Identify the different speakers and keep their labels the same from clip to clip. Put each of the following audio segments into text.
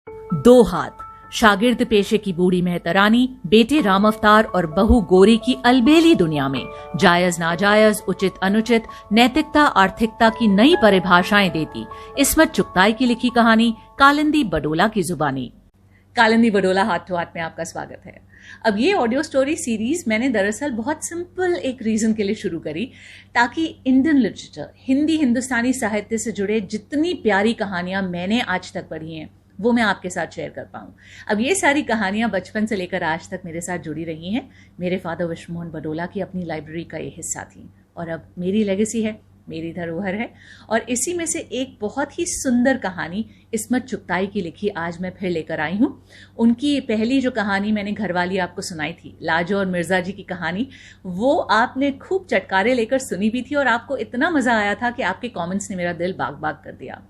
Speaker 1: दो हाथ, शागिर्द पेशे की बूढ़ी मेहतरानी बेटे राम अवतार और बहू गोरी की अलबेली दुनिया में जायज नाजायज, उचित अनुचित, नैतिकता आर्थिकता की नई परिभाषाएं देती इस्मत चुगताई की लिखी कहानी कालिंदी बडोला की जुबानी। कालिंदी बडोला हाथ टू हाथ में आपका स्वागत है। अब ये ऑडियो स्टोरी सीरीज मैंने दरअसल बहुत सिंपल एक रीजन के लिए शुरू करी, ताकि इंडियन लिटरेचर, हिंदी हिंदुस्तानी साहित्य से जुड़े जितनी प्यारी कहानियां मैंने आज तक पढ़ी हैं वो मैं आपके साथ शेयर कर पाऊं। अब ये सारी कहानियां बचपन से लेकर आज तक मेरे साथ जुड़ी रही हैं। मेरे फादर विश्वमोहन बडोला की अपनी लाइब्रेरी का ये हिस्सा थी और अब मेरी लेगेसी है, मेरी धरोहर है। और इसी में से एक बहुत ही सुंदर कहानी इस्मत चुगताई की लिखी आज मैं फिर लेकर आई हूं। उनकी पहली जो कहानी मैंने घरवाली आपको सुनाई थी, लाजो और मिर्जा जी की कहानी, वो आपने खूब चटकारे लेकर सुनी भी थी और आपको इतना मजा आया था कि आपके कमेंट्स ने मेरा दिल बाग बाग कर दिया।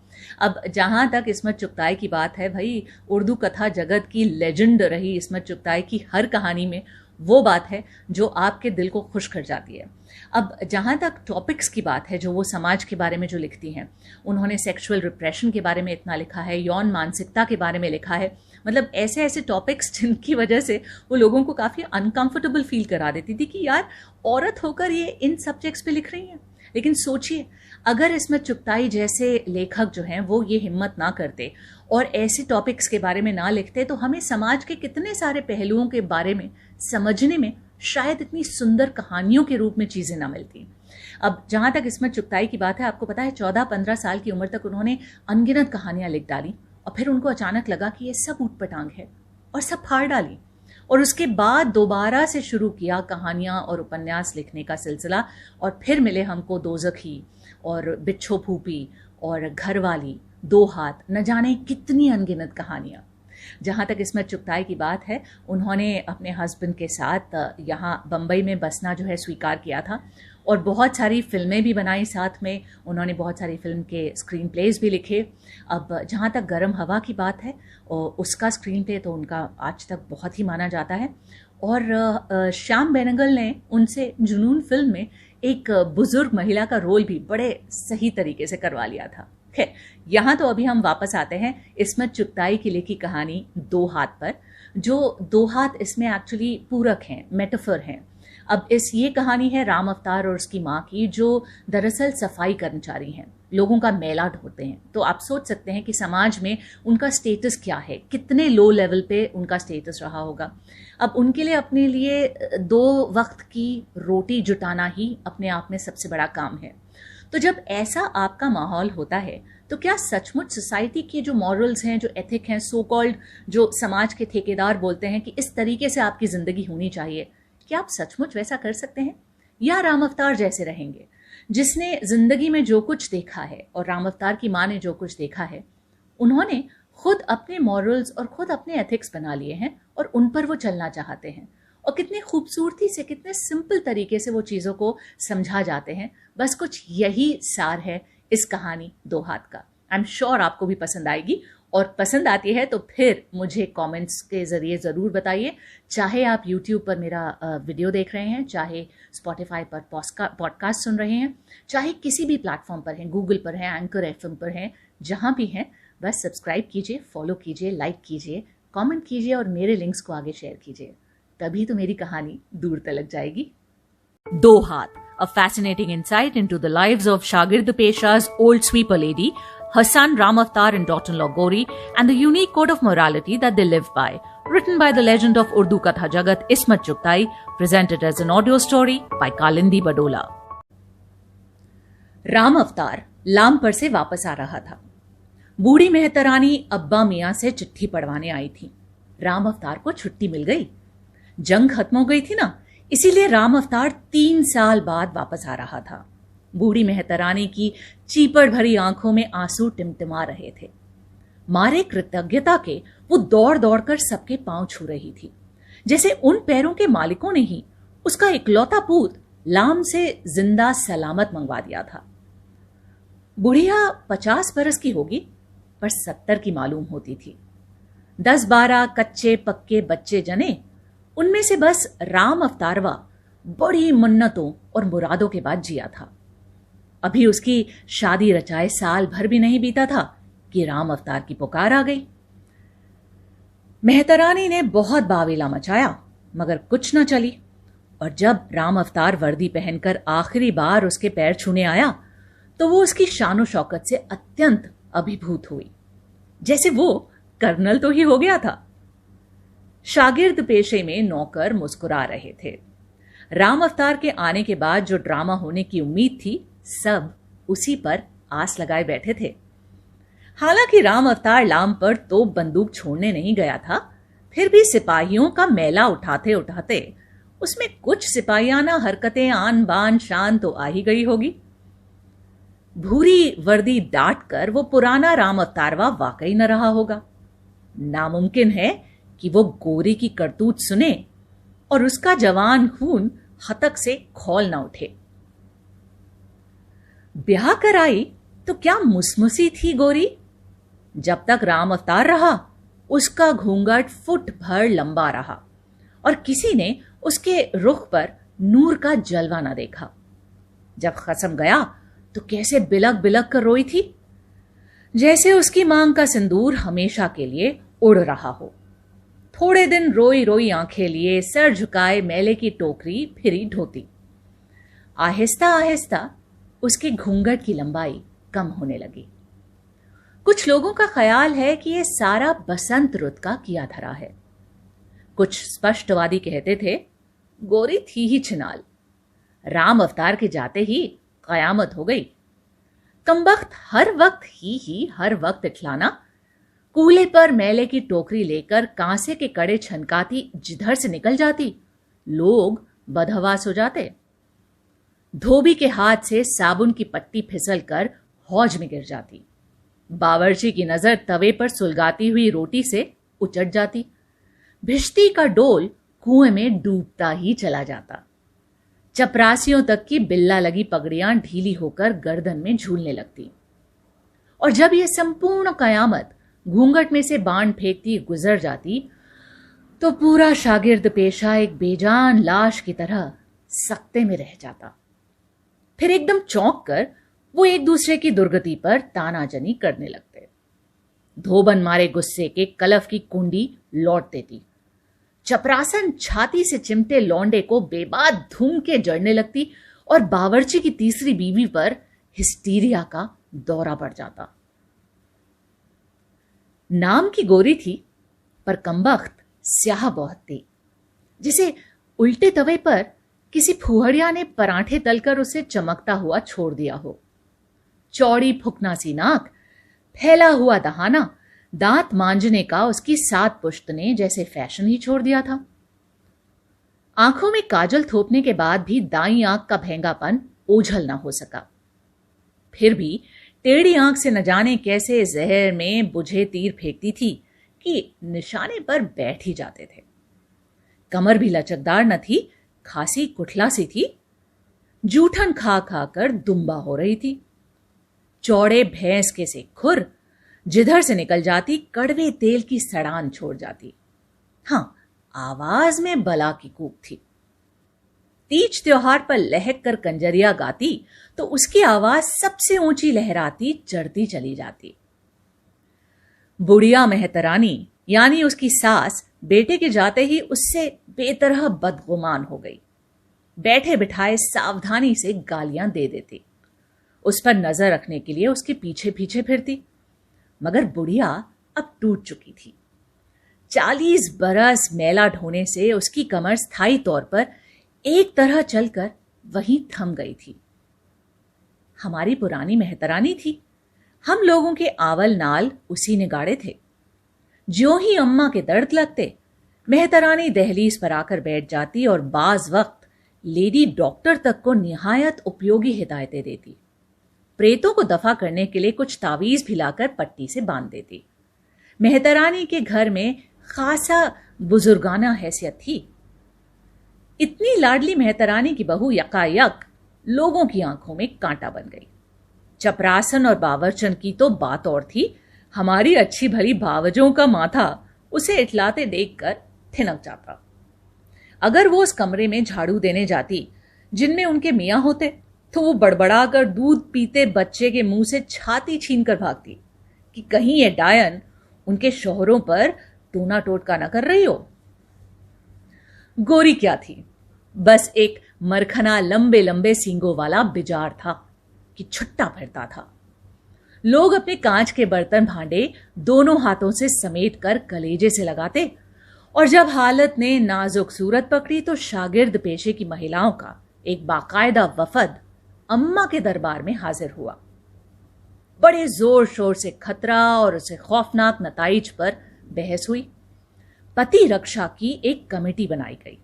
Speaker 1: अब जहां तक इस्मत चुगताई की बात है, भाई उर्दू कथा जगत की लेजेंड रही इस्मत चुगताई की हर कहानी में वो बात है जो आपके दिल को खुश कर जाती है। अब जहां तक टॉपिक्स की बात है जो वो समाज के बारे में जो लिखती हैं, उन्होंने सेक्सुअल रिप्रेशन के बारे में इतना लिखा है, यौन मानसिकता के बारे में लिखा है, मतलब ऐसे ऐसे टॉपिक्स जिनकी वजह से वो लोगों को काफ़ी अनकंफर्टेबल फील करा देती थी कि यार औरत होकर ये इन सब्जेक्ट्स पे लिख रही हैं। लेकिन सोचिए, अगर इस्मत चुगताई जैसे लेखक जो हैं वो ये हिम्मत ना करते और ऐसे टॉपिक्स के बारे में ना लिखते, तो हमें समाज के कितने सारे पहलुओं के बारे में समझने में शायद इतनी सुंदर कहानियों के रूप में चीज़ें ना मिलती। अब जहाँ तक इस्मत चुगताई की बात है, आपको पता है 14-15 साल की उम्र तक उन्होंने अनगिनत कहानियाँ लिख डाली और फिर उनको अचानक लगा कि ये सब ऊटपटांग है और सब फाड़ डाली। और उसके बाद दोबारा से शुरू किया कहानियाँ और उपन्यास लिखने का सिलसिला और फिर मिले हमको दोज़खी और बिच्छो फूपी और घरवाली, दो हाथ, न जाने कितनी अनगिनत कहानियाँ। जहाँ तक इस्मत चुगताई की बात है, उन्होंने अपने हस्बैंड के साथ यहाँ बम्बई में बसना जो है स्वीकार किया था और बहुत सारी फिल्में भी बनाई साथ में। उन्होंने बहुत सारी फिल्म के स्क्रीन प्लेज भी लिखे। अब जहाँ तक गर्म हवा की बात है, उसका स्क्रीन प्ले तो उनका आज तक बहुत ही माना जाता है। और श्याम बेनेगल ने उनसे जुनून फिल्म में एक बुजुर्ग महिला का रोल भी बड़े सही तरीके से करवा लिया था। खैर, यहाँ तो अभी हम वापस आते हैं इस्मत चुगताई की लिखी कहानी दो हाथ पर, जो दो हाथ इसमें एक्चुअली पूरक हैं, मेटाफर हैं। अब ये कहानी है राम अवतार और उसकी माँ की, जो दरअसल सफाई कर्मचारी हैं, लोगों का मैला ढोते हैं। तो आप सोच सकते हैं कि समाज में उनका स्टेटस क्या है, कितने लो लेवल पे उनका स्टेटस रहा होगा। अब उनके लिए अपने लिए 2 वक्त की रोटी जुटाना ही अपने आप में सबसे बड़ा काम है। तो जब ऐसा आपका माहौल होता है, तो क्या सचमुच सोसाइटी के जो मॉरल्स हैं, जो एथिक हैं, सो कॉल्ड जो समाज के ठेकेदार बोलते हैं कि इस तरीके से आपकी जिंदगी होनी चाहिए, क्या आप सचमुच वैसा कर सकते हैं? या राम अवतार जैसे रहेंगे, जिसने जिंदगी में जो कुछ देखा है और राम अवतार की माँ ने जो कुछ देखा है, उन्होंने खुद अपने मॉरल्स और खुद अपने एथिक्स बना लिए हैं और उन पर वो चलना चाहते हैं। और कितनी खूबसूरती से, कितने सिंपल तरीके से वो चीज़ों को समझा जाते हैं। बस कुछ यही सार है इस कहानी दो हाथ का। आई एम श्योर आपको भी पसंद आएगी, और पसंद आती है तो फिर मुझे कमेंट्स के ज़रिए ज़रूर बताइए। चाहे आप यूट्यूब पर मेरा वीडियो देख रहे हैं, चाहे स्पॉटिफाई पर पॉडकास्ट सुन रहे हैं, चाहे किसी भी प्लेटफॉर्म पर हैं, गूगल पर हैं, एंकर एफएम पर हैं, जहाँ भी हैं, बस सब्सक्राइब कीजिए, फॉलो कीजिए, लाइक कीजिए, कमेंट कीजिए और मेरे लिंक्स को आगे शेयर कीजिए। तभी तो मेरी कहानी दूर तलक जाएगी। दो हाथ, a fascinating insight into the lives of Shagird Pesha's old sweeper lady, her son Ram Avtar and daughter-in-law Gauri, and the unique code of morality that they live by. Written by the legend of Urdu Katha Jagat, Ismat Chugtai, presented as an audio story by Kalindi Badola. Ram अवतार लाम पर से वापस आ रहा था। बूढ़ी मेहतरानी अब्बा मियाँ से चिट्ठी पढ़वाने आई थी। राम अवतार को छुट्टी मिल गई। जंग खत्म हो गई थी ना, इसीलिए राम अवतार 3 साल बाद वापस आ रहा था। बूढ़ी मेहतरानी की चीपड़ भरी आंखों में आंसू टिमटिमा रहे थे। मारे कृतज्ञता के वो दौड़ दौड़ कर सबके पांव छू रही थी, जैसे उन पैरों के मालिकों ने ही उसका इकलौता पूत लाम से जिंदा सलामत मंगवा दिया था। बुढ़िया 50 बरस की होगी, पर 70 की मालूम होती थी। 10-12 कच्चे पक्के बच्चे जने, उनमें से बस राम अवतारवा बड़ी मन्नतों और मुरादों के बाद जिया था। अभी उसकी शादी रचाए साल भर भी नहीं बीता था कि राम अवतार की पुकार आ गई। मेहतरानी ने बहुत बावेला मचाया मगर कुछ न चली, और जब राम अवतार वर्दी पहनकर आखिरी बार उसके पैर छूने आया तो वो उसकी शानो शौकत से अत्यंत अभिभूत हुई, जैसे वो कर्नल तो ही हो गया था। शागिर्द पेशे में नौकर मुस्कुरा रहे थे। राम अवतार के आने के बाद जो ड्रामा होने की उम्मीद थी, सब उसी पर आस लगाए बैठे थे। हालांकि राम अवतार लाम पर तो बंदूक छोड़ने नहीं गया था, फिर भी सिपाहियों का मैला उठाते उठाते उसमें कुछ सिपाहियाना हरकतें आन बान शान तो आ ही गई होगी। भूरी वर्दी डांट कर वो पुराना राम अवतारवा वाकई न रहा होगा। नामुमकिन है कि वो गोरी की करतूत सुने और उसका जवान खून हतक से खौल न उठे। ब्याह कराई तो क्या मुसमुसी थी गोरी। जब तक राम अवतार रहा उसका घूंघट फुट भर लंबा रहा और किसी ने उसके रुख पर नूर का जलवा न देखा। जब खसम गया तो कैसे बिलक बिलक कर रोई थी, जैसे उसकी मांग का सिंदूर हमेशा के लिए उड़ रहा हो। थोड़े दिन रोई रोई आंखें लिए सर झुकाए मैले की टोकरी फिरी ढोती। आहिस्ता आहिस्ता उसके घूंघट की लंबाई कम होने लगी। कुछ लोगों का ख्याल है कि यह सारा बसंत रुत का किया धरा है। कुछ स्पष्टवादी कहते थे गोरी थी ही छिनाल, राम अवतार के जाते ही कयामत हो गई। कमबख्त हर वक्त इठलाना, कूले पर मैले की टोकरी लेकर कांसे के कड़े छनकाती जिधर से निकल जाती, लोग बदहवास हो जाते। धोबी के हाथ से साबुन की पट्टी फिसल कर हौज में गिर जाती। बावर्ची की नजर तवे पर सुलगाती हुई रोटी से उचट जाती। भिश्ती का डोल कुएं में डूबता ही चला जाता। चपरासियों तक की बिल्ला लगी पगड़ियां ढीली होकर गर्दन में झूलने लगती। और जब यह संपूर्ण कयामत घूंघट में से बाण फेंकती गुजर जाती तो पूरा शागिर्द पेशा एक बेजान लाश की तरह सकते में रह जाता। फिर एकदम चौंक कर वो एक दूसरे की दुर्गति पर तानाजनी करने लगते। धोबन मारे गुस्से के कलफ की कुंडी लौट देती। चपरासन छाती से चिमटे लौंडे को बेबाद धूम के जड़ने लगती और बावर्ची की तीसरी बीवी पर हिस्टीरिया का दौरा पड़ जाता। नाम की गोरी थी पर कमबख्त स्याह बहुत थी, जिसे उल्टे तवे पर किसी फूहड़िया ने पराठे तलकर उसे चमकता हुआ छोड़ दिया हो। चौड़ी फुकना सी नाक, फैला हुआ दहाना, दांत मांजने का उसकी 7 पुश्त ने जैसे फैशन ही छोड़ दिया था। आंखों में काजल थोपने के बाद भी दाईं आंख का भेंगापन ओझल ना हो सका। फिर भी टेढ़ी आंख से न जाने कैसे जहर में बुझे तीर फेंकती थी कि निशाने पर बैठ ही जाते थे। कमर भी लचकदार न थी, खासी कुठला सी थी। जूठन खा खा कर दुम्बा हो रही थी। चौड़े भैंस के से खुर जिधर से निकल जाती कड़वे तेल की सड़ान छोड़ जाती। हां, आवाज में बला की कूक थी। तीज त्योहार पर लहक कर कंजरिया गाती तो उसकी आवाज सबसे ऊंची लहराती चढ़ती चली जाती। बुढ़िया मेहतरानी यानी उसकी सास बेटे के जाते ही उससे बेतरह बदगुमान हो गई। बैठे बिठाए सावधानी से गालियां दे देती। उस पर नजर रखने के लिए उसके पीछे पीछे फिरती। मगर बुढ़िया अब टूट चुकी थी। 40 बरस मैला ढोने से उसकी कमर स्थायी तौर पर एक तरह चलकर वहीं थम गई थी। हमारी पुरानी मेहतरानी थी। हम लोगों के आवल नाल उसी ने गाड़े थे। ज्यों ही अम्मा के दर्द लगते, मेहतरानी दहलीज पर आकर बैठ जाती और बाज वक्त लेडी डॉक्टर तक को निहायत उपयोगी हिदायतें देती। प्रेतों को दफा करने के लिए कुछ तावीज भी लाकर पट्टी से बांध देती। मेहतरानी के घर में खासा बुजुर्गाना हैसियत थी। इतनी लाडली मेहतरानी की बहू यकायक लोगों की आंखों में कांटा बन गई। चपरासन और बावर्चन की तो बात और थी। हमारी अच्छी भली भावजों का माथा उसे इठलाते देखकर थिनक जाता। अगर वो उस कमरे में झाड़ू देने जाती जिनमें उनके मियां होते तो वो बड़बड़ाकर दूध पीते बच्चे के मुंह से छाती छीन कर भागती कि कहीं ये डायन उनके शोहरों पर टोना टोटका ना कर रही हो। गोरी क्या थी, बस एक मरखना लंबे लंबे सींगों वाला बिजार था कि छुट्टा फिरता था। लोग अपने कांच के बर्तन भांडे दोनों हाथों से समेट कर कलेजे से लगाते, और जब हालत ने नाजुक सूरत पकड़ी तो शागिर्द पेशे की महिलाओं का एक बाकायदा वफद अम्मा के दरबार में हाजिर हुआ। बड़े जोर शोर से खतरा और उसे खौफनाक नताइज पर बहस हुई। पति रक्षा की एक कमेटी बनाई गई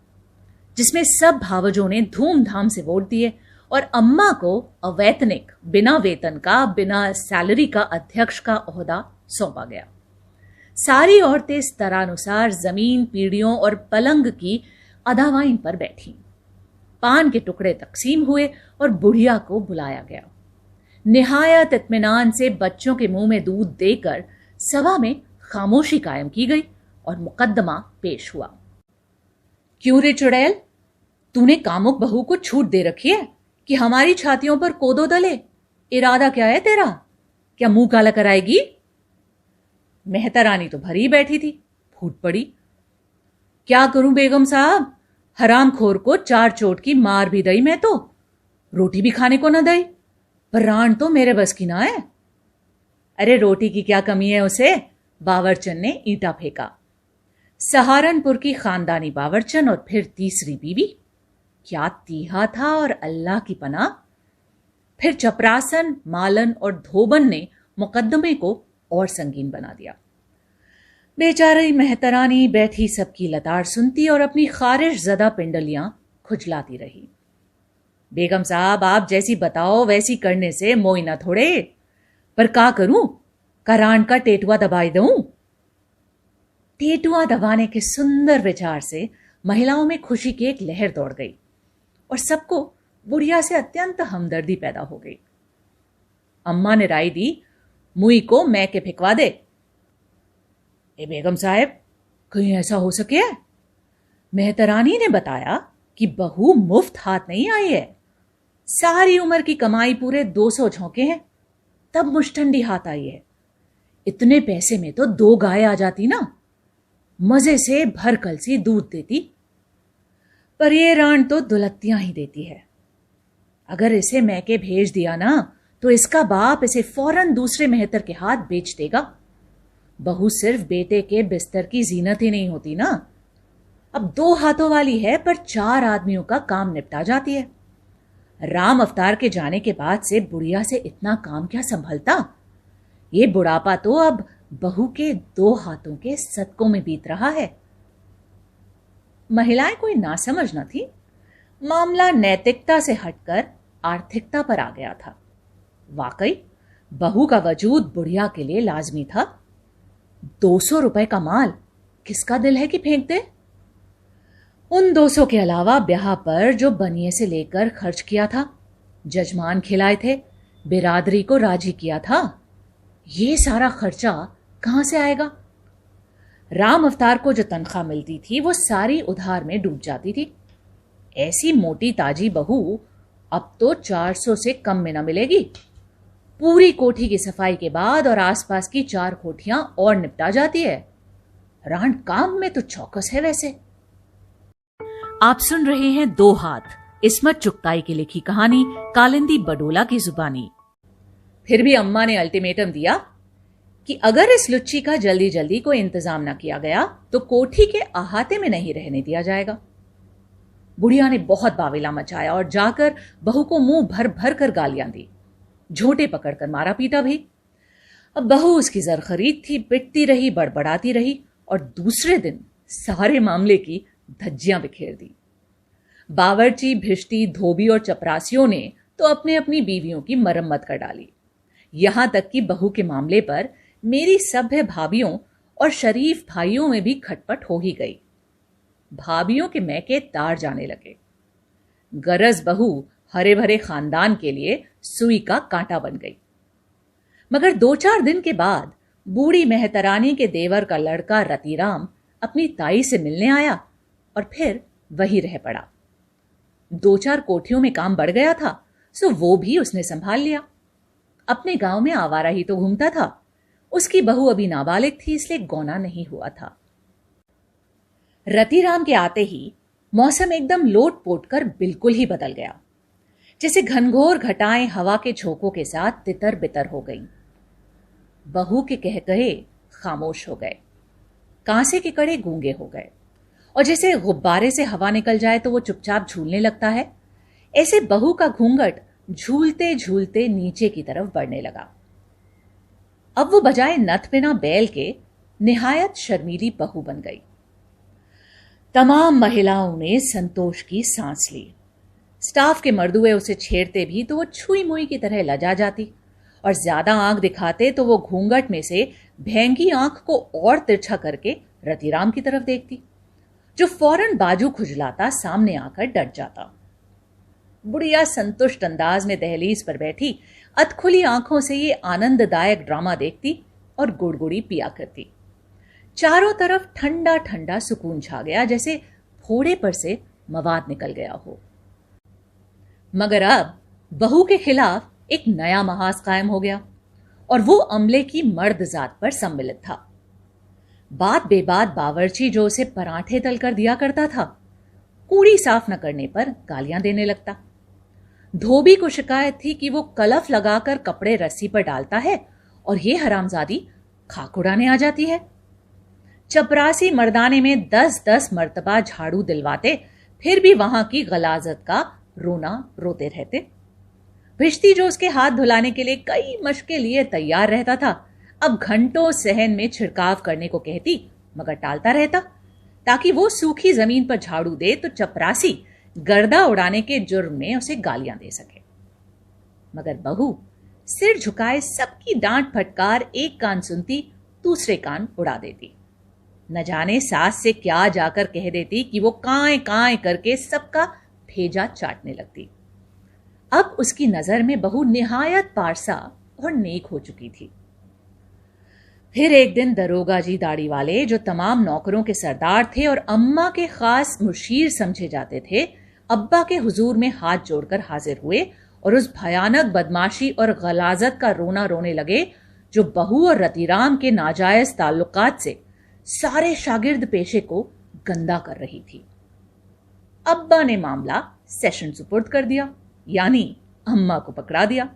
Speaker 1: जिसमें सब भावजों ने धूमधाम से वोट दिए और अम्मा को अवैतनिक, बिना वेतन का, बिना सैलरी का अध्यक्ष का ओहदा सौंपा गया। सारी औरतें स्तरानुसार जमीन, पीढ़ियों और पलंग की अदावाइन पर बैठी। पान के टुकड़े तकसीम हुए और बुढ़िया को बुलाया गया। निहायत इत्मीनान से बच्चों के मुंह में दूध देकर सभा में खामोशी कायम की गई और मुकद्दमा पेश हुआ। क्यों रे चुड़ैल, तूने कामुक बहू को छूट दे रखी है कि हमारी छातियों पर कोदो दले? इरादा क्या है तेरा? क्या मुंह काला कराएगी? मेहता रानी तो भरी बैठी थी, फूट पड़ी। क्या करूं बेगम साहब, हरामखोर को 4 चोट की मार भी दई मैं तो, रोटी भी खाने को न दई, पर रान तो मेरे बस की ना है। अरे रोटी की क्या कमी है उसे? बावरचन ने ईंटा फेंका। सहारनपुर की खानदानी बावरचन और फिर तीसरी बीवी, क्या तीहा था और अल्लाह की पनाह। फिर चपरासन, मालन और धोबन ने मुकद्दमे को और संगीन बना दिया। बेचारी मेहतरानी बैठी सबकी लताड़ सुनती और अपनी खारिश ज़दा पिंडलियां खुजलाती रही। बेगम साहब, आप जैसी बताओ वैसी करने से मोई ना थोड़े, पर का करूं? करान का टेटुआ दबाई दूं? टेटुआ दबाने के सुंदर विचार से महिलाओं में खुशी की एक लहर दौड़ गई और सबको बुढ़िया से अत्यंत हमदर्दी पैदा हो गई। अम्मा ने राय दी, मुई को मैं के फिकवा दे। ए बेगम साहब, कहीं ऐसा हो सके? मेहतरानी ने बताया कि बहू मुफ्त हाथ नहीं आई है। सारी उम्र की कमाई पूरे 200 झोंके हैं, तब मुश्तंडी हाथ आई है। इतने पैसे में तो 2 गाय आ जाती ना, मजे से भर कलसी दूध देती। पर ये रान तो दुलत्तियां ही देती है। अगर इसे मैके भेज दिया ना तो इसका बाप इसे फौरन दूसरे मेहतर के हाथ बेच देगा। बहू सिर्फ बेटे के बिस्तर की जीनत ही नहीं होती ना, अब 2 हाथों वाली है पर 4 आदमियों का काम निपटा जाती है। राम अवतार के जाने के बाद से बुढ़िया से इतना काम क्या संभलता। ये बुढ़ापा तो अब बहू के 2 हाथों के सदकों में बीत रहा है। महिलाएं कोई नासमझ न थी। मामला नैतिकता से हटकर आर्थिकता पर आ गया था। वाकई बहू का वजूद बुढ़िया के लिए लाजमी था। 200 रुपए का माल किसका दिल है कि फेंक दे? उन 200 के अलावा ब्याह पर जो बनिए से लेकर खर्च किया था, जजमान खिलाए थे, बिरादरी को राजी किया था, ये सारा खर्चा कहां से आएगा? राम अवतार को जो तनख्वाह मिलती थी वो सारी उधार में डूब जाती थी। ऐसी मोटी ताजी बहू अब तो 400 से कम में न मिलेगी। पूरी कोठी की सफाई के बाद और आसपास की 4 कोठियां और निपटा जाती है। रान काम में तो चौकस है वैसे। आप सुन रहे हैं 2 हाथ, इस्मत चुगताई की लिखी कहानी कालिंदी बडोला की जुबानी। फिर भी अम्मा ने अल्टीमेटम दिया कि अगर इस लुच्ची का जल्दी जल्दी कोई इंतजाम ना किया गया तो कोठी के अहाते में नहीं रहने दिया जाएगा। बुढ़िया ने बहुत बावेला मचाया और जाकर बहू को मुंह भर भर कर गालियां दी, झोंटे पकड़कर मारा पीटा भी। अब बहू उसकी जर खरीद थी, पिटती रही, बड़बड़ाती रही और दूसरे दिन सारे मामले की धज्जियां बिखेर दी। बावर्ची, भिश्ती, धोबी और चपरासियों ने तो अपने अपनी बीवियों की मरम्मत कर डाली। यहां तक कि बहू के मामले पर मेरी सभ्य भाभियों और शरीफ भाइयों में भी खटपट हो ही गई। भाभियों के मैके तार जाने लगे। गरज बहू हरे भरे खानदान के लिए सुई का कांटा बन गई। मगर 2-4 दिन के बाद बूढ़ी मेहतरानी के देवर का लड़का रतिराम अपनी ताई से मिलने आया और फिर वही रह पड़ा। 2-4 कोठियों में काम बढ़ गया था, सो वो भी उसने संभाल लिया। अपने गांव में आवारा ही तो घूमता था। उसकी बहू अभी नाबालिग थी, इसलिए गौना नहीं हुआ था। रतिराम के आते ही मौसम एकदम लोट पोट कर बिल्कुल ही बदल गया। जैसे घनघोर घटाएं हवा के झोंकों के साथ तितर बितर हो गईं। बहू के कहकहे खामोश हो गए, कांसे के कड़े गूंगे हो गए, और जैसे गुब्बारे से हवा निकल जाए तो वो चुपचाप झूलने लगता है, ऐसे बहू का घूंघट झूलते झूलते नीचे की तरफ बढ़ने लगा। अब वो बजाय नथ बिना बैल के निहायत शर्मीली बहू बन गई। तमाम महिलाओं ने संतोष की सांस ली। स्टाफ के मर्दुए उसे छेड़ते भी तो वो छुई मुई की तरह लजा जाती, और ज्यादा आंख दिखाते तो वो घूंघट में से भेंगी आंख को और तिरछा करके रतिराम की तरफ देखती, जो फौरन बाजू खुजलाता सामने आकर डट जाता। बुढ़िया संतुष्ट अंदाज में दहलीज पर बैठी अधखुली आंखों से ये आनंददायक ड्रामा देखती और गुड़गुड़ी पिया करती। चारों तरफ ठंडा ठंडा सुकून छा गया, जैसे फोड़े पर से मवाद निकल गया हो। मगर अब बहू के खिलाफ एक नया महाज कायम हो गया, और वो अमले की मर्द जात पर सम्मिलित था। बात बेबात बावर्ची जो उसे पराठे तलकर दिया करता था, कूड़ी साफ न करने पर गालियां देने लगता। धोबी को शिकायत थी कि वो कलफ लगाकर कपड़े रस्सी पर डालता है और ये हरामजादी खाक उड़ाने आ जाती है। चपरासी मर्दाने में 10-10 मर्तबा झाड़ू दिलवाते, फिर भी वहां की गलाजत का रोना रोते रहते। भिश्ती जो उसके हाथ धुलाने के लिए कई मशके लिए तैयार रहता था, अब घंटों सहन में छिड़काव करने को कहती, मगर टालता रहता, ताकि वो सूखी जमीन पर झाड़ू दे तो चपरासी गर्दा उड़ाने के जुर्म में उसे गालियां दे सके। मगर बहू सिर झुकाए सबकी डांट फटकार एक कान सुनती, दूसरे कान उड़ा देती। न जाने सास से क्या जाकर कह देती कि वो कांय कांय करके सबका भेजा चाटने लगती। अब उसकी नजर में बहू निहायत पारसा और नेक हो चुकी थी। फिर एक दिन दरोगा जी दाढ़ी वाले, जो तमाम नौकरों के सरदार थे और अम्मा के खास मुशीर समझे जाते थे, अब्बा के हुजूर में हाथ जोड़कर हाजिर हुए और उस भयानक बदमाशी और गलाजत का रोना रोने लगे जो बहू और रतिराम के नाजायज ताल्लुकात से सारे शागिर्द पेशे को गंदा कर रही थी। अब्बा ने मामला सेशन सुपुर्द कर दिया, यानी अम्मा को पकड़ा दिया।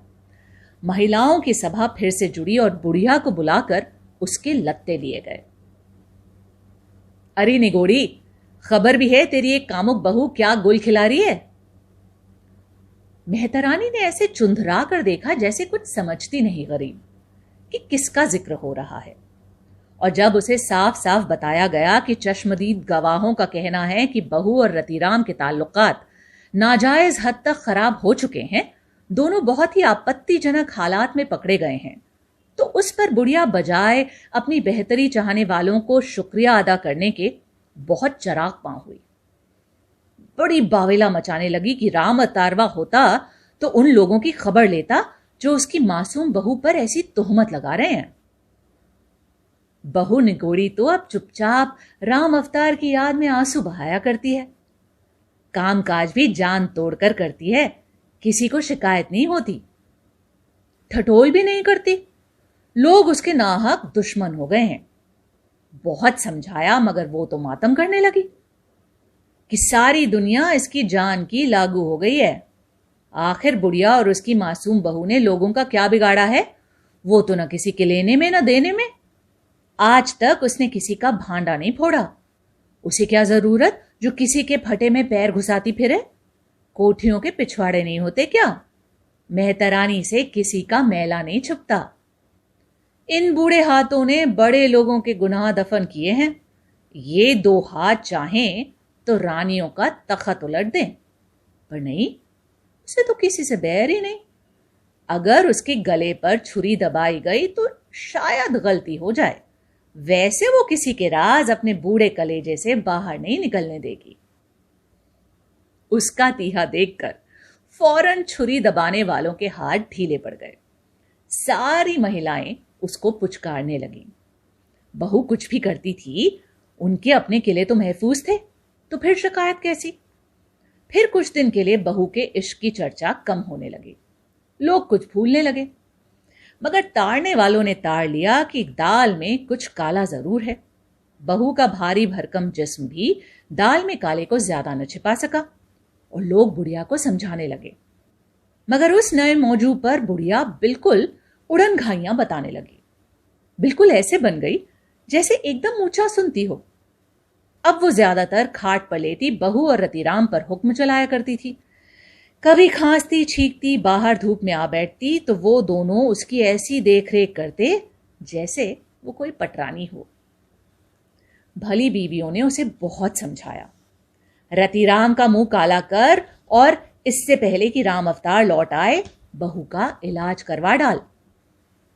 Speaker 1: महिलाओं की सभा फिर से जुड़ी और बुढ़िया को बुलाकर उसके लत्ते लिए गए। अरे निगोड़ी, खबर भी है तेरी एक कामुक बहू क्या गुल खिला रही है। मेहतरानी ने ऐसे चुंधरा कर देखा जैसे कुछ समझती नहीं गरीब कि किसका जिक्र हो रहा है, और जब उसे साफ साफ बताया गया कि चश्मदीद गवाहों का कहना है कि बहू और रतिराम के ताल्लुकात नाजायज हद तक खराब हो चुके हैं, दोनों बहुत ही आपत्तिजनक हालात में पकड़े गए हैं, तो उस पर बुढ़िया बजाय अपनी बेहतरी चाहने वालों को शुक्रिया अदा करने के बहुत चराग पांव हुई। बड़ी बावेला मचाने लगी कि राम अतारवा होता तो उन लोगों की खबर लेता जो उसकी मासूम बहू पर ऐसी तोहमत लगा रहे हैं। बहू निगोड़ी तो अब चुपचाप राम अवतार की याद में आंसू बहाया करती है, काम काज भी जान तोड़कर करती है, किसी को शिकायत नहीं होती, ठठोल भी नहीं करती। लोग उसके नाहक दुश्मन हो गए हैं। बहुत समझाया मगर वो तो मातम करने लगी कि सारी दुनिया इसकी जान की लागू हो गई है। आखिर बुढ़िया और उसकी मासूम बहू ने लोगों का क्या बिगाड़ा है? वो तो न किसी के लेने में न देने में। आज तक उसने किसी का भांडा नहीं फोड़ा। उसे क्या जरूरत जो किसी के फटे में पैर घुसाती फिरे? कोठियों के पिछवाड़े नहीं होते क्या? मेहतरानी से किसी का मैला नहीं छुपता। इन बूढ़े हाथों ने बड़े लोगों के गुनाह दफन किए हैं। ये 2 हाथ चाहें तो रानियों का तख्त उलट दें, पर नहीं, उसे तो किसी से बैर ही नहीं। अगर उसके गले पर छुरी दबाई गई तो शायद गलती हो जाए, वैसे वो किसी के राज अपने बूढ़े कलेजे से बाहर नहीं निकलने देगी। उसका तीहा देखकर फौरन छुरी दबाने वालों के हाथ ढीले पड़ गए। सारी महिलाएं उसको पुचकारने लगी। बहू कुछ भी करती थी, उनके अपने किले तो महफूज थे, तो फिर शिकायत कैसी? फिर कुछ दिन के लिए बहू के इश्क की चर्चा कम होने लगी, लोग कुछ भूलने लगे। मगर ताड़ने वालों ने ताड़ लिया कि दाल में कुछ काला जरूर है। बहू का भारी भरकम जिस्म भी दाल में काले को ज्यादा न छिपा सका और लोग बुढ़िया को समझाने लगे। मगर उस नए मौजू पर बुढ़िया बिल्कुल उड़न घाइयां बताने लगी। बिल्कुल ऐसे बन गई जैसे एकदम ऊंचा सुनती हो। अब वो ज्यादातर खाट पर लेटी बहू और रतिराम पर हुक्म चलाया करती थी। कभी खांसती छींकती बाहर धूप में आ बैठती तो वो दोनों उसकी ऐसी देखरेख करते जैसे वो कोई पटरानी हो। भली बीवियों ने उसे बहुत समझाया, रतिराम का मुंह काला कर और इससे पहले कि राम अवतार लौट आए बहू का इलाज करवा डाल।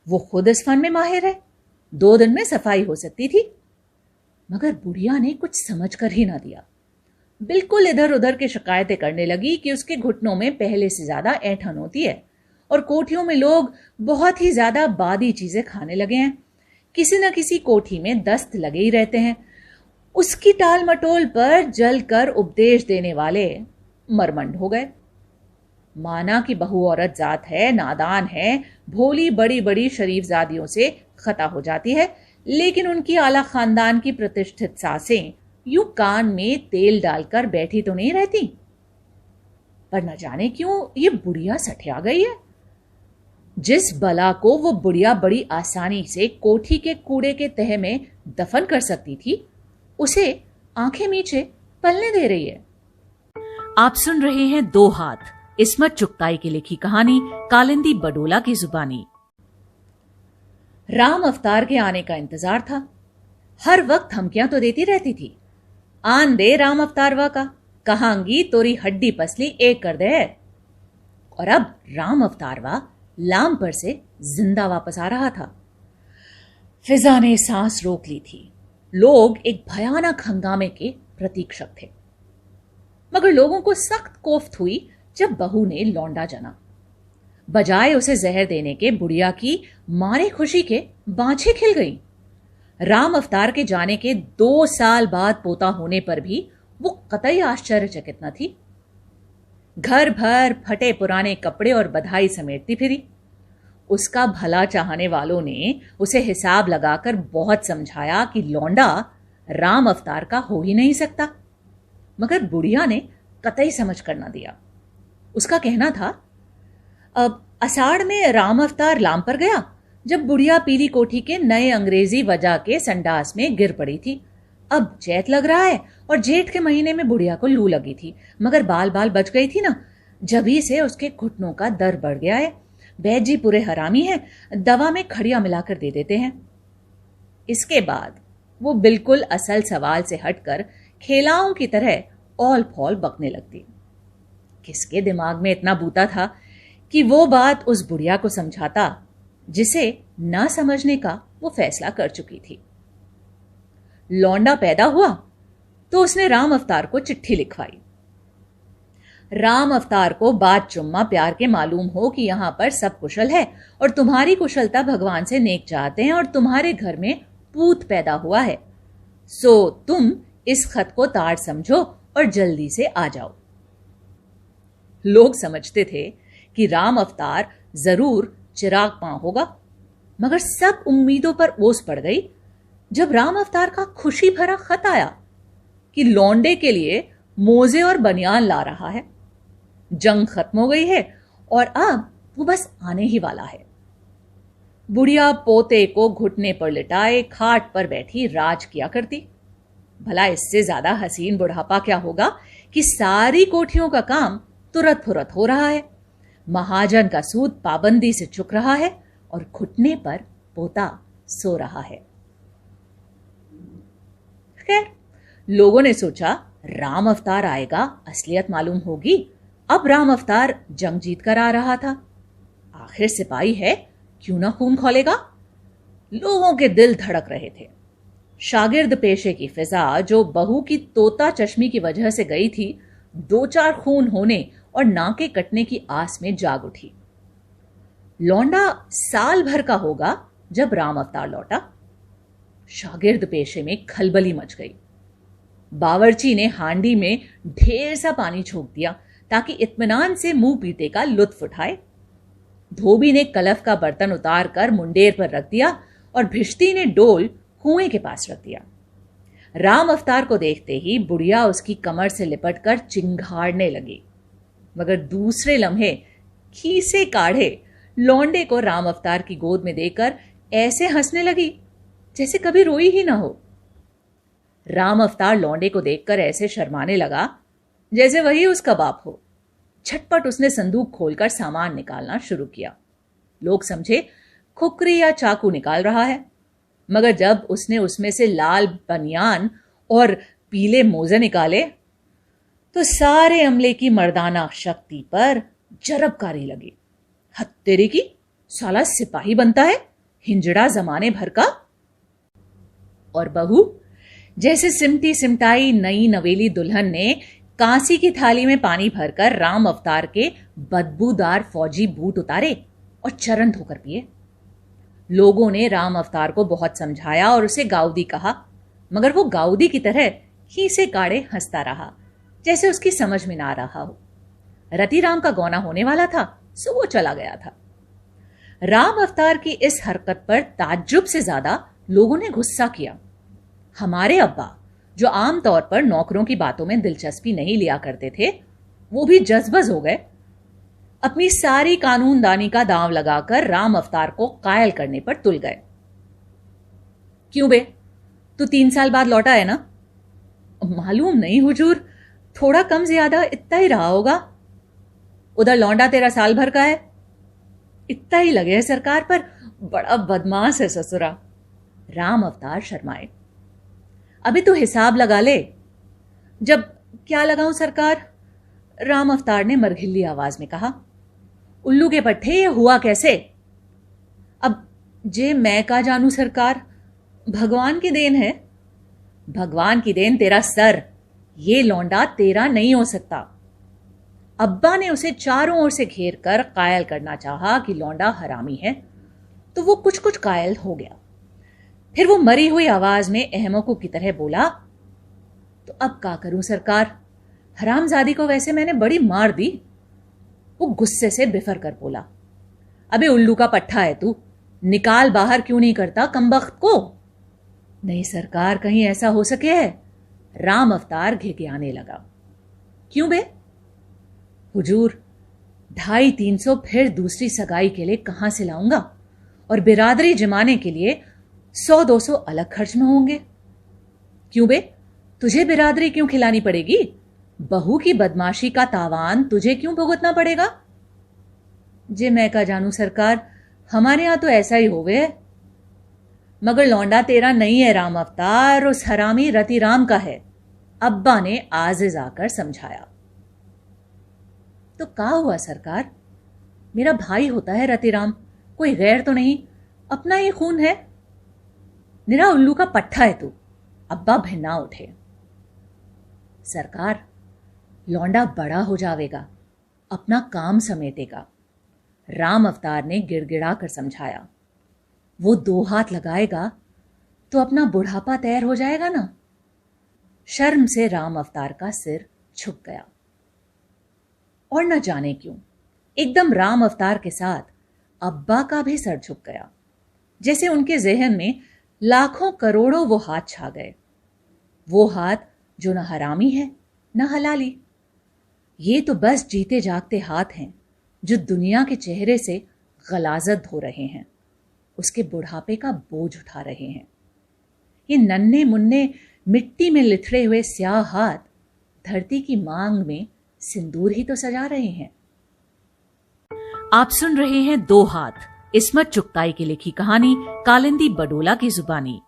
Speaker 1: वो खुद इस फन में माहिर है, 2 दिन में सफाई हो सकती थी। मगर बुढ़िया ने कुछ समझ कर ही ना दिया। बिल्कुल इधर उधर की शिकायतें करने लगी कि उसके घुटनों में पहले से ज्यादा ऐंठन होती है और कोठियों में लोग बहुत ही ज्यादा बादी चीजें खाने लगे हैं। किसी न किसी कोठी में दस्त लगे ही रहते हैं। उसकी टाल मटोल पर जलकर उपदेश देने वाले मरमंड हो गए। माना कि बहू औरत जात है, नादान है, भोली बड़ी बड़ी शरीफजादियों से खता हो जाती है, लेकिन उनकी आला खानदान की प्रतिष्ठित सासें यूं कान में तेल डालकर बैठी तो नहीं रहती। पर न जाने क्यों ये बुढ़िया सठिया गई है। जिस बला को वो बुढ़िया बड़ी आसानी से कोठी के कूड़े के तह में दफन कर सकती थी, उसे आंखें मीचे पलने दे रही है। आप सुन रहे हैं 2 हाथ, इस्मत चुगताई की लिखी कहानी कालिंदी बडोला की जुबानी। राम अवतार के आने का इंतजार था। हर वक्त धमकियां तो देती रहती थी, आन दे राम अवतारवा का, कहांगी तोरी हड्डी पसली एक कर दे। और अब राम अवतारवा लाम पर से जिंदा वापस आ रहा था। फिजा ने सांस रोक ली थी। लोग एक भयानक हंगामे के प्रतीक्षक थे। मगर लोगों को सख्त कोफ्त हुई जब बहू ने लौंडा जना। बजाय उसे जहर देने के बुढ़िया की मारे खुशी के बाँछें खिल गई। राम अवतार के जाने के 2 साल बाद पोता होने पर भी वो कतई आश्चर्यचकित न थी। घर भर फटे पुराने कपड़े और बधाई समेटती फिरी। उसका भला चाहने वालों ने उसे हिसाब लगाकर बहुत समझाया कि लौंडा राम अवतार का हो ही नहीं सकता। मगर बुढ़िया ने कतई समझ कर न दिया। उसका कहना था, अब अषाढ़ में राम अवतार लाम पर गया जब बुढ़िया पीली कोठी के नए अंग्रेजी वजह के संडास में गिर पड़ी थी। अब चैत लग रहा है और जेठ के महीने में बुढ़िया को लू लगी थी, मगर बाल बाल बच गई थी ना, जभी से उसके घुटनों का दर्द बढ़ गया है। वैद्य जी पूरे हरामी हैं, दवा में खड़िया मिलाकर दे देते हैं। इसके बाद वो बिल्कुल असल सवाल से हटकर खेलाओं की तरह औल फौल बकने लगती। किसके दिमाग में इतना बूता था कि वो बात उस बुढ़िया को समझाता जिसे ना समझने का वो फैसला कर चुकी थी। लौंडा पैदा हुआ तो उसने राम अवतार को चिट्ठी लिखवाई। राम अवतार को बात चुम्मा प्यार के मालूम हो कि यहां पर सब कुशल है और तुम्हारी कुशलता भगवान से नेक चाहते हैं और तुम्हारे घर में पूत पैदा हुआ है, सो तुम इस खत को ताड़ समझो और जल्दी से आ जाओ। लोग समझते थे कि राम अवतार जरूर चिराग पां होगा, मगर सब उम्मीदों पर ओस पड़ गई जब राम अवतार का खुशी भरा खत आया कि लौंडे के लिए मोजे और बनियान ला रहा है। जंग खत्म हो गई है और अब वो बस आने ही वाला है। बुढ़िया पोते को घुटने पर लिटाए खाट पर बैठी राज किया करती। भला इससे ज्यादा हसीन बुढ़ापा क्या होगा कि सारी कोठियों का काम तुरत फुरत हो रहा है, महाजन का सूद पाबंदी से चुक रहा है और घुटने पर पोता सो रहा है। खैर, लोगों ने सोचा राम अवतार आएगा, असलियत मालूम होगी। अब राम अवतार जंग जीत कर आ रहा था, आखिर सिपाही है, क्यों ना खून खौलेगा। लोगों के दिल धड़क रहे थे। शागिर्द पेशे की फिजा जो बहू की तोता चश्मी की वजह से गई थी, 2-4 खून होने और नाके कटने की आस में जाग उठी। लौंडा साल भर का होगा जब राम अवतार लौटा। शागिर्द पेशे में खलबली मच गई। बावर्ची ने हांडी में ढेर सा पानी छोक दिया ताकि इत्मीनान से मुंह पीते का लुत्फ उठाए। धोबी ने कलफ का बर्तन उतार कर मुंडेर पर रख दिया और भिश्ती ने डोल कुएं के पास रख दिया। राम अवतार को देखते ही बुढ़िया उसकी कमर से लिपटकर चिंघाड़ने लगी, मगर दूसरे लम्हे खीसे काढ़े लौंडे को राम अवतार की गोद में देकर ऐसे हंसने लगी जैसे कभी रोई ही ना हो। राम अवतार लौंडे को देखकर ऐसे शर्माने लगा जैसे वही उसका बाप हो। झटपट उसने संदूक खोलकर सामान निकालना शुरू किया। लोग समझे खुकरी या चाकू निकाल रहा है, मगर जब उसने उसमें से लाल बनियान और पीले मोजे निकाले तो सारे अमले की मर्दाना शक्ति पर जरबकारी लगी। हत्तेरी की, साला सिपाही बनता है, हिंजड़ा जमाने भर का। और बहू जैसे सिमटी सिमटाई नई नवेली दुल्हन ने कांसी की थाली में पानी भरकर राम अवतार के बदबूदार फौजी बूट उतारे और चरण धोकर पिए। लोगों ने राम अवतार को बहुत समझाया और उसे गाउदी कहा, मगर वो गाउदी की तरह खीसे काढ़े हंसता रहा जैसे उसकी समझ में ना आ रहा हो। रतिराम का गौना होने वाला था, सो वो चला गया था। राम अवतार की इस हरकत पर ताज्जुब से ज्यादा लोगों ने गुस्सा किया। हमारे अब्बा, जो आमतौर पर नौकरों की बातों में दिलचस्पी नहीं लिया करते थे, वो भी जज्बज हो गए। अपनी सारी कानूनदानी का दांव लगाकर राम अवतार को कायल करने पर तुल गए। क्यों बे, तू 3 साल बाद लौटा है ना? मालूम नहीं हुजूर, थोड़ा कम ज्यादा इतना ही रहा होगा। उधर लौंडा तेरा साल भर का है। इतना ही लगे है सरकार, पर बड़ा बदमाश है ससुरा। राम अवतार शर्माए। अभी तू हिसाब लगा ले। जब क्या लगाऊं सरकार? राम अवतार ने मरघिल्ली आवाज में कहा। उल्लू के पट्टे, ये हुआ कैसे? अब जे मैं का जानू सरकार, भगवान की देन है। भगवान की देन तेरा सर, ये लौंडा तेरा नहीं हो सकता। अब्बा ने उसे चारों ओर से घेर कर कायल करना चाहा कि लौंडा हरामी है, तो वो कुछ कुछ कायल हो गया। फिर वो मरी हुई आवाज में अहमकूब की तरह बोला, तो अब क्या करूं सरकार? हरामजादी को वैसे मैंने बड़ी मार दी। वो गुस्से से बिफर कर बोला, अबे उल्लू का पट्टा है तू, निकाल बाहर क्यों नहीं करता कमबख्त को? नहीं सरकार, कहीं ऐसा हो सके है? राम अवतार घिघियाने लगा। क्यों बे? हुजूर, 250-300 फिर दूसरी सगाई के लिए कहां से लाऊंगा, और बिरादरी जमाने के लिए 100-200 अलग खर्च में होंगे। क्यों बे, तुझे बिरादरी क्यों खिलानी पड़ेगी? बहू की बदमाशी का तावान तुझे क्यों भुगतना पड़ेगा? जे मैं का जानू सरकार, हमारे यहां तो ऐसा ही होवे। मगर लौंडा तेरा नहीं है राम अवतार, उस हरामी रतिराम का है, अब्बा ने आजिज आकर समझाया। तो क्या हुआ सरकार? मेरा भाई होता है रतिराम, कोई गैर तो नहीं, अपना ही खून है। निरा उल्लू का पट्टा है तू। अब्बा भिन्ना उठे। सरकार, लौंडा बड़ा हो जावेगा, अपना काम समेटेगा। राम अवतार ने गिड़गिड़ा कर समझाया। वो 2 हाथ लगाएगा तो अपना बुढ़ापा तैयार हो जाएगा ना। शर्म से राम अवतार का सिर झुक गया। और न जाने क्यों एकदम राम अवतार के साथ अब्बा का भी सर झुक गया, जैसे उनके जहन में लाखों करोड़ों वो हाथ छा गए। वो हाथ जो न हरामी है न हलाली। ये तो बस जीते जागते हाथ हैं जो दुनिया के चेहरे से गलाजत धो रहे हैं, उसके बुढ़ापे का बोझ उठा रहे हैं। ये नन्हे मुन्ने मिट्टी में लिथड़े हुए स्याह हाथ धरती की मांग में सिंदूर ही तो सजा रहे हैं। आप सुन रहे हैं 2 हाथ, इस्मत चुगताई की लिखी कहानी कालिंदी बडोला की जुबानी।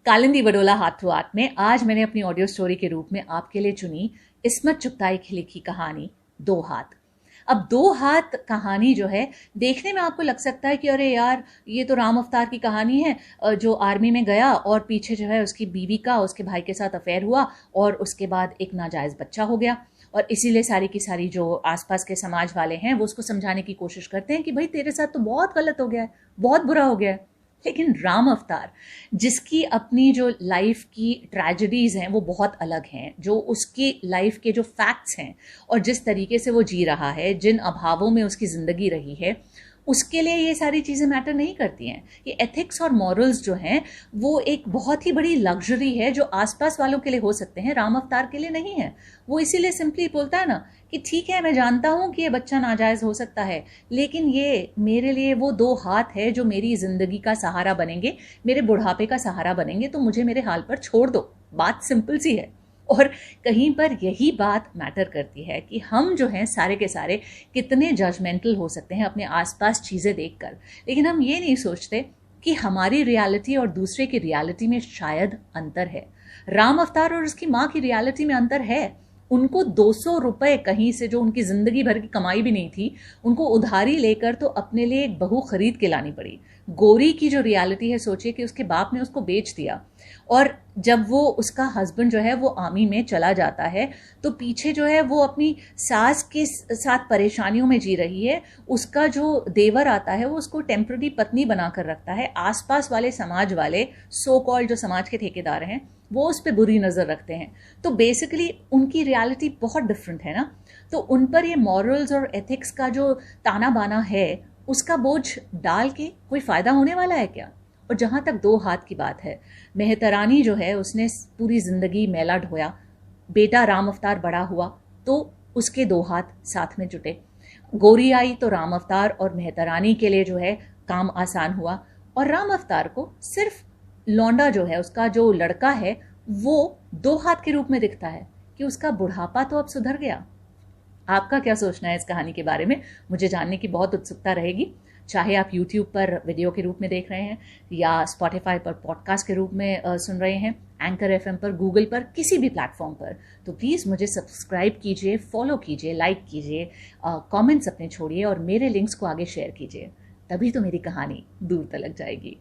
Speaker 1: कालिंदी बडोला हाथ टू हाथ में आज मैंने अपनी ऑडियो स्टोरी के रूप में आपके लिए चुनी इस्मत चुगताई की लिखी कहानी 2 हाथ। अब 2 हाथ कहानी जो है, देखने में आपको लग सकता है कि अरे यार, ये तो राम अवतार की कहानी है, जो आर्मी में गया और पीछे जो है उसकी बीवी का उसके भाई के साथ अफेयर हुआ और उसके बाद एक नाजायज बच्चा हो गया, और इसीलिए सारी की सारी जो आसपास के समाज वाले हैं वो उसको समझाने की कोशिश करते हैं कि भाई तेरे साथ तो बहुत गलत हो गया है, बहुत बुरा हो गया है। लेकिन राम अवतार, जिसकी अपनी जो लाइफ की ट्रेजेडीज हैं वो बहुत अलग हैं, जो उसकी लाइफ के जो फैक्ट्स हैं और जिस तरीके से वो जी रहा है, जिन अभावों में उसकी ज़िंदगी रही है, उसके लिए ये सारी चीज़ें मैटर नहीं करती हैं। ये एथिक्स और मॉरल्स जो हैं वो एक बहुत ही बड़ी लग्जरी है जो आसपास वालों के लिए हो सकते हैं, राम अवतार के लिए नहीं है। वो इसीलिए सिंपली बोलता है ना कि ठीक है, मैं जानता हूँ कि ये बच्चा नाजायज़ हो सकता है, लेकिन ये मेरे लिए वो 2 हाथ है जो मेरी ज़िंदगी का सहारा बनेंगे, मेरे बुढ़ापे का सहारा बनेंगे, तो मुझे मेरे हाल पर छोड़ दो। बात सिंपल सी है। और कहीं पर यही बात मैटर करती है कि हम जो हैं सारे के सारे कितने जजमेंटल हो सकते हैं अपने आसपास चीज़ें देखकर, लेकिन हम ये नहीं सोचते कि हमारी रियलिटी और दूसरे की रियलिटी में शायद अंतर है। राम अवतार और उसकी माँ की रियलिटी में अंतर है। उनको 200 रुपए कहीं से, जो उनकी जिंदगी भर की कमाई भी नहीं थी, उनको उधारी लेकर तो अपने लिए एक बहू खरीद के लानी पड़ी। गौरी की जो रियलिटी है, सोचिए कि उसके बाप ने उसको बेच दिया, और जब वो उसका हस्बैंड जो है वो आर्मी में चला जाता है तो पीछे जो है वो अपनी सास के साथ परेशानियों में जी रही है। उसका जो देवर आता है वो उसको टेम्पररी पत्नी बनाकर रखता है। आसपास वाले समाज वाले, सो कॉल्ड जो समाज के ठेकेदार हैं, वो उस पर बुरी नज़र रखते हैं। तो बेसिकली उनकी रियलिटी बहुत डिफरेंट है ना। तो उन पर ये मॉरल्स और एथिक्स का जो ताना बाना है, उसका बोझ डाल के कोई फ़ायदा होने वाला है क्या? और जहाँ तक 2 हाथ की बात है, मेहतरानी जो है उसने पूरी ज़िंदगी मैला ढोया, बेटा राम अवतार बड़ा हुआ तो उसके 2 हाथ साथ में जुटे। गौरी आई तो राम अवतार और मेहतरानी के लिए जो है काम आसान हुआ, और राम अवतार को सिर्फ लौंडा जो है, उसका जो लड़का है, वो 2 हाथ के रूप में दिखता है कि उसका बुढ़ापा तो अब सुधर गया। आपका क्या सोचना है इस कहानी के बारे में? मुझे जानने की बहुत उत्सुकता रहेगी। चाहे आप YouTube पर वीडियो के रूप में देख रहे हैं या Spotify पर पॉडकास्ट के रूप में सुन रहे हैं, एंकर FM पर, गूगल पर, किसी भी प्लेटफॉर्म पर, तो प्लीज़ मुझे सब्सक्राइब कीजिए, फॉलो कीजिए, लाइक कीजिए, कमेंट्स अपने छोड़िए और मेरे लिंक्स को आगे शेयर कीजिए। तभी तो मेरी कहानी दूर तक जाएगी।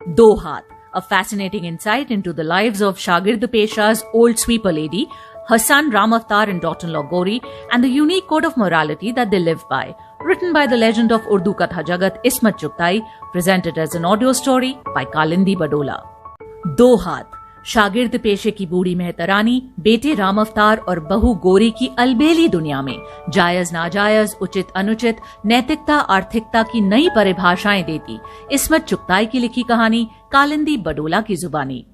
Speaker 1: 2 हाथ, a fascinating insight into the lives of Shagird Pesha's old sweeper lady, her son Ram Avtar and daughter-in-law Gauri, and the unique code of morality that they live by. Written by the legend of Urdu Katha Jagat Ismat Chugtai, presented as an audio story by Kalindi Badola. 2 हाथ, शागिर्द पेशे की बूढ़ी मेहतरानी बेटे राम अवतार और बहू गौरी की अलबेली दुनिया में जायज नाजायज, उचित अनुचित, नैतिकता आर्थिकता की नई परिभाषाएं देती इसमत चुगताई की लिखी कहानी कालिंदी बडोला की जुबानी।